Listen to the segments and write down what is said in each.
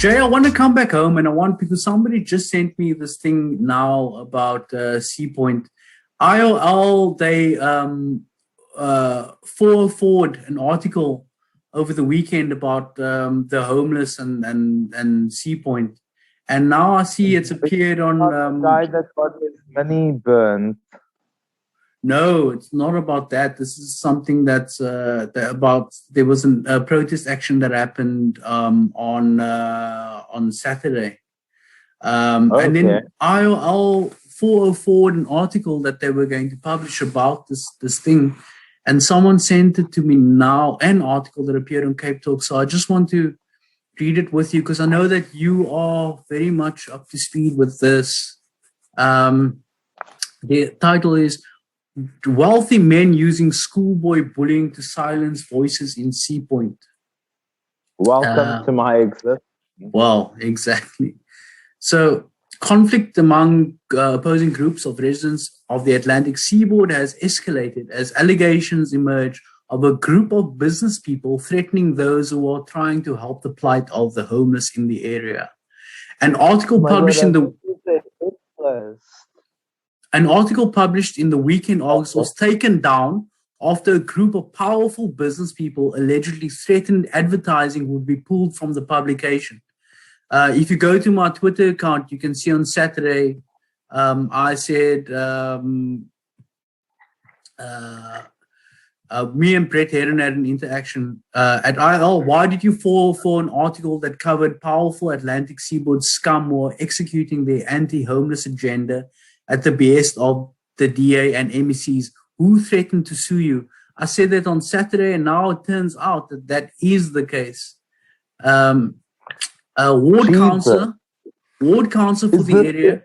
Jay, I want to come back home and I want, because somebody just sent me this thing now about Sea Point. IOL, they forward an article over the weekend about the homeless and Sea Point. And now I see it's appeared on... the guy that got his money burned. No, it's not about that. This is something that's about, there was a protest action that happened on Saturday. Okay. And then IOL 404 an article that they were going to publish about this thing, and someone sent it to me now, an article that appeared on Cape Talk. So I just want to read it with you because I know that you are very much up to speed with this. The title is "Wealthy Men Using Schoolboy Bullying to Silence Voices in Sea Point." Welcome to my existence. Well, exactly. So, conflict among opposing groups of residents of the Atlantic seaboard has escalated as allegations emerge of a group of business people threatening those who are trying to help the plight of the homeless in the area. An article published in the week in August was taken down after a group of powerful business people allegedly threatened advertising would be pulled from the publication. If you go to my Twitter account, you can see on Saturday, I said, me and Brett Heron had an interaction at IL. Why did you fall for an article that covered powerful Atlantic seaboard scum who are executing their anti-homeless agenda at the behest of the DA and MECs who threatened to sue you? I said that on Saturday, and now it turns out that that is the case. Ward councillor for the area.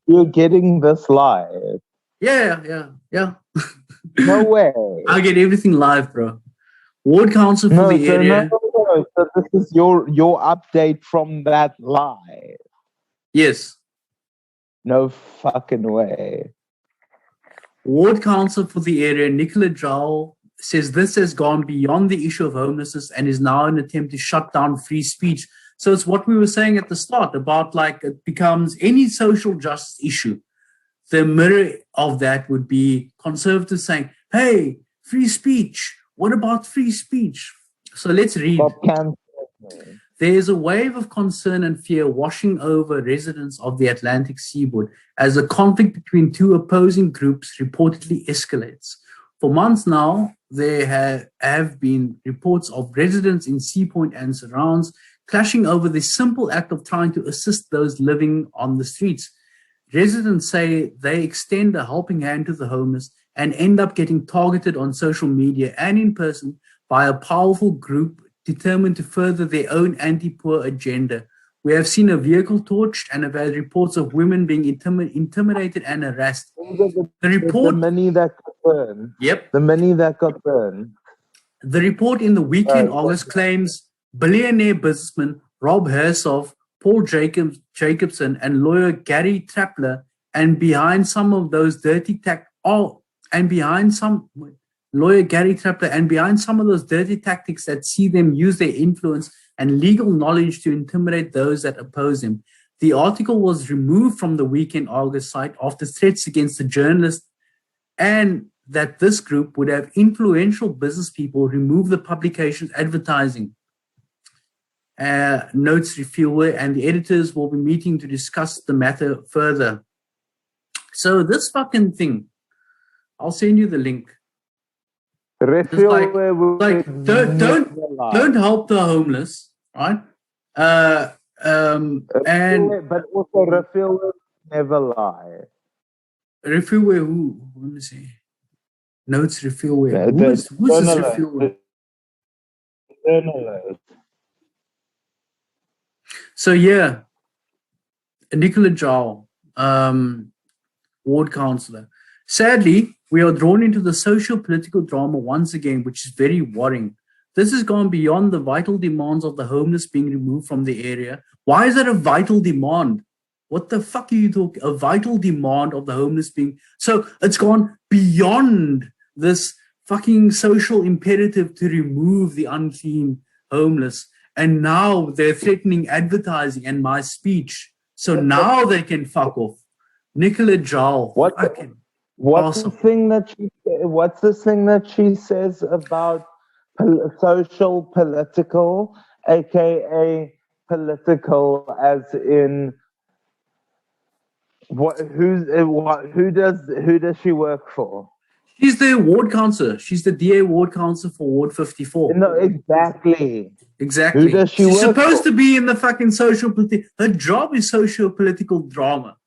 You're getting this live? Yeah. No way. I get everything live, bro. Ward councillor for the area. No. So this is your update from that live? Yes. No fucking way. Ward councillor for the area, Nicola Jowl, says this has gone beyond the issue of homelessness and is now an attempt to shut down free speech. So it's what we were saying at the start about, like, it becomes any social justice issue. The mirror of that would be conservatives saying, hey, free speech. What about free speech? So let's read. There is a wave of concern and fear washing over residents of the Atlantic seaboard as the conflict between two opposing groups reportedly escalates. For months now, there have been reports of residents in Sea Point and surrounds clashing over the simple act of trying to assist those living on the streets. Residents say they extend a helping hand to the homeless and end up getting targeted on social media and in person by a powerful group determined to further their own anti-poor agenda. We have seen a vehicle torched and have had reports of women being intimidated and harassed. The money that got burned. Yep. The money that got burned. The report in the weekend August claims billionaire businessman Rob Hersoff, Paul Jacobson, and lawyer Gary Trappler, and behind some of those dirty tactics that see them use their influence and legal knowledge to intimidate those that oppose them. The article was removed from the weekend August site after threats against the journalist, and that this group would have influential business people remove the publication's advertising. Notes Refuel, and the editors will be meeting to discuss the matter further. So this fucking thing, I'll send you the link. Don't help the homeless, right? But also Refuel never lie. Refuel who? Let me see. Notes Refuel. Who's this Refuel? So yeah, Nicola Jowl, ward councillor. Sadly, we are drawn into the socio-political drama once again, which is very worrying. This has gone beyond the vital demands of the homeless being removed from the area. Why is that a vital demand? What the fuck are you talking? A vital demand of the homeless being... So it's gone beyond this fucking social imperative to remove the unclean homeless. and now they're threatening advertising and my speech. So now they can fuck off. Nicola Jowl. What's Awesome. what's this thing that she says about social political, aka political as in who does she work for? She's the ward councillor. She's the DA ward councillor for Ward 54. No, exactly. Exactly. Who does she She's work supposed for? to be in the fucking social political. Her job is socio-political drama.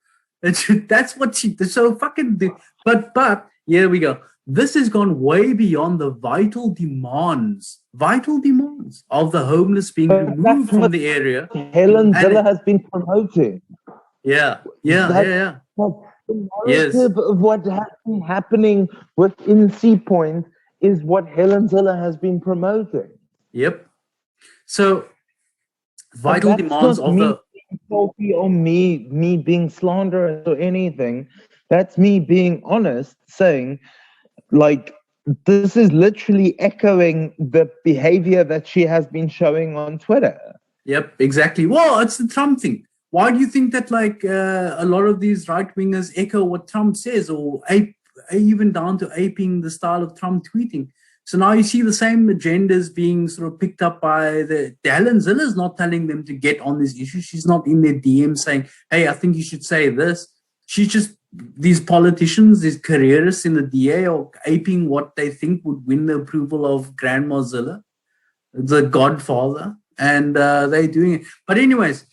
That's what she. So fucking. But here we go. This has gone way beyond the vital demands of the homeless being removed from the area. Helen Ziller has been promoting. Yeah. The narrative of what has been happening within Sea Point is what Helen Ziller has been promoting. Yep. So vital demands of the or me being slanderous or anything. That's me being honest, saying like this is literally echoing the behavior that she has been showing on Twitter. Yep, exactly. Well, it's the Trump thing. Why do you think that like a lot of these right-wingers echo what Trump says or even down to aping the style of Trump tweeting? So now you see the same agendas being sort of picked up by Helen Ziller is not telling them to get on this issue. She's not in their DM saying, hey, I think you should say this. She's just, these politicians, these careerists in the DA are aping what they think would win the approval of Grandma Ziller, the godfather, and they're doing it. But anyways,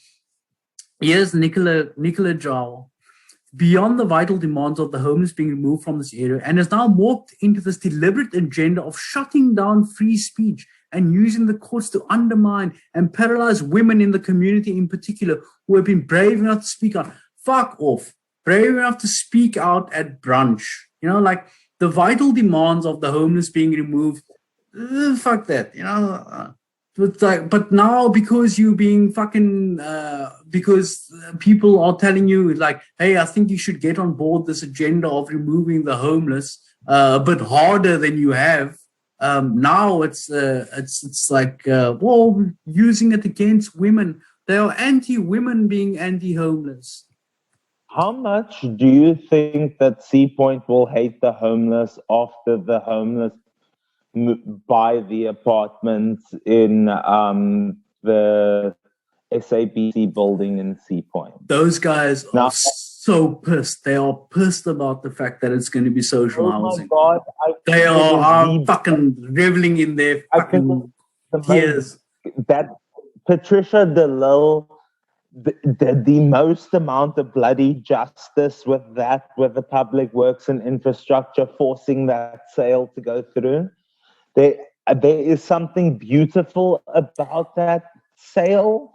here's Nicola Jowl. Beyond the vital demands of the homeless being removed from this area, and has now morphed into this deliberate agenda of shutting down free speech and using the courts to undermine and paralyze women in the community in particular who have been brave enough to speak out. Fuck off. Brave enough to speak out at brunch. You know, like the vital demands of the homeless being removed. Fuck that. You know, but now because you being fucking because people are telling you like, hey, I think you should get on board this agenda of removing the homeless a bit harder than you have. Now it's like well, using it against women. They are anti-women being anti-homeless. How much do you think that Sea Point will hate the homeless after the homeless buy the apartments in the SABC building in Sea Point? Those guys are so pissed. They are pissed about the fact that it's going to be social housing. God, they are fucking reveling in their fucking tears. That Patricia DeLille, the most amount of bloody justice with the public works and infrastructure forcing that sale to go through. There is something beautiful about that sale.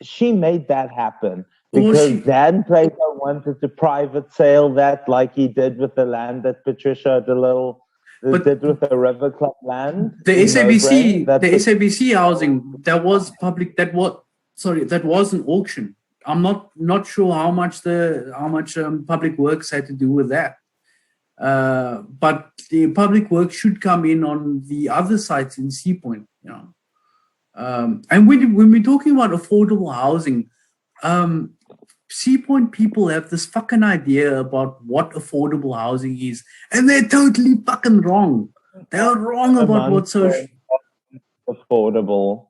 She made that happen because Dan Plato wanted to private sale that like he did with the land that Patricia DeLille did with the River Club land. The SABC housing that was public. That was an auction. I'm not sure how much public works had to do with that. But the public work should come in on the other sites in Sea Point, you know. And when we're talking about affordable housing, Sea Point people have this fucking idea about what affordable housing is, and they're totally fucking wrong. They're wrong about what social affordable.